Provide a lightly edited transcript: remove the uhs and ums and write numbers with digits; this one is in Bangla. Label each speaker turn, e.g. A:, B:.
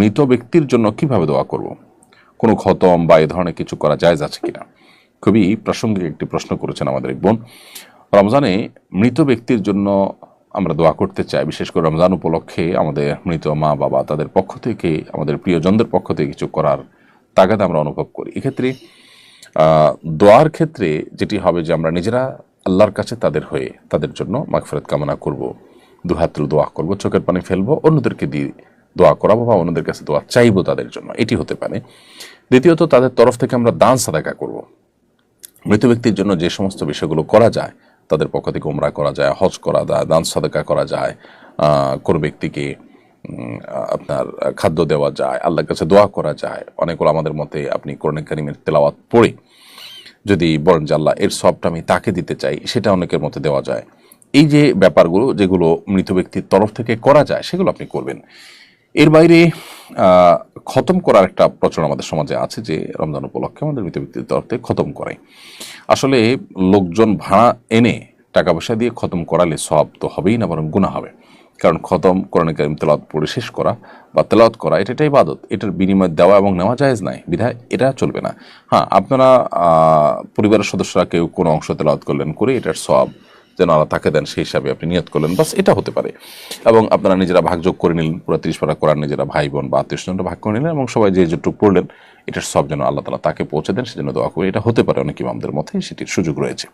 A: মৃত ব্যক্তির জন্য কিভাবে দোয়া করব, কোনো খতম বা এ ধরনের কিছু করা জায়েজ আছে কিনা? খুবই প্রাসঙ্গিক একটি প্রশ্ন করেছেন আমাদের এক বোন। রমজানে মৃত ব্যক্তির জন্য আমরা দোয়া করতে চাই, বিশেষ করে রমজান উপলক্ষে আমাদের মৃত মা বাবা তাদের পক্ষ থেকে, আমাদের প্রিয়জনদের পক্ষ থেকে কিছু করার তাগাদা আমরা অনুভব করি। এক্ষেত্রে দোয়ার ক্ষেত্রে যেটি হবে যে আমরা নিজেরা আল্লাহর কাছে তাদের হয়ে তাদের জন্য মাগফিরাত কামনা করব, দুহাত তুলে দোয়া করব, চোখের পানি ফেলবো, অন্যদেরকে দিয়ে দোয়া করাবো বা অন্যদের কাছে দোয়া চাইবো তাদের জন্য, এটি হতে পারে। দ্বিতীয়ত, তাদের তরফ থেকে আমরা দান সাদাকা করব। মৃত ব্যক্তির জন্য যে সমস্ত বিষয়গুলো করা যায়, তাদের পক্ষ থেকে উমরা করা যায়, হজ করা যায়, দান সাদাকা করা যায়, কোনো ব্যক্তিকে আপনার খাদ্য দেওয়া যায়, আল্লাহর কাছে দোয়া করা যায়। অনেকগুলো আমাদের মতে আপনি কোরআন কারীমের তেলাওয়াত পড়ে যদি বলেন যে আল্লাহ এর সবটা আমি তাকে দিতে চাই, সেটা অনেকের মতে দেওয়া যায়। এই যে ব্যাপারগুলো যেগুলো মৃত ব্যক্তির তরফ থেকে করা যায় সেগুলো আপনি করবেন। এর বাইরে খতম করার একটা প্রচলন আমাদের সমাজে আছে যে রমজান উপলক্ষে আমাদের মৃত ব্যক্তির তরফ থেকে খতম করে। আসলে লোকজন ভাড়া এনে টাকা পয়সা দিয়ে খতম করালে সওয়াব তো হবেই না, বরং গুনাহ হবে। কারণ খতম কোরআন কারীম তেলাওয়াত পড়ে শেষ করা বা তেলাওয়াত করা এটা একটা ইবাদত, এটার বিনিময় দেওয়া এবং নেওয়া জায়েজ নাই, বিধায় এটা চলবে না। হ্যাঁ, আপনারা পরিবারের সদস্যরা কেউ কোনো অংশ তেলাওয়াত করলেন, করে এটার সওয়াব যেন আল্লাহ তাকে দেন সেই হিসাবে আপনি নিয়ত করলেন, বাস এটা হতে পারে। এবং আপনারা নিজেরা ভাগযোগ করে নিলেন, পুরো 30 পারা কোরআন নিজেরা ভাই বোন বা আত্মীয় স্বজনরা ভাগ করে নিলেন এবং সবাই যে যেটুকু পড়লেন এটার সব যেন আল্লাহ তাআলা তাকে পৌঁছে দেন সেজন্য দোয়া করে, এটা হতে পারে অনেক ইমামদের মধ্যে সেটির সুযোগ রয়েছে।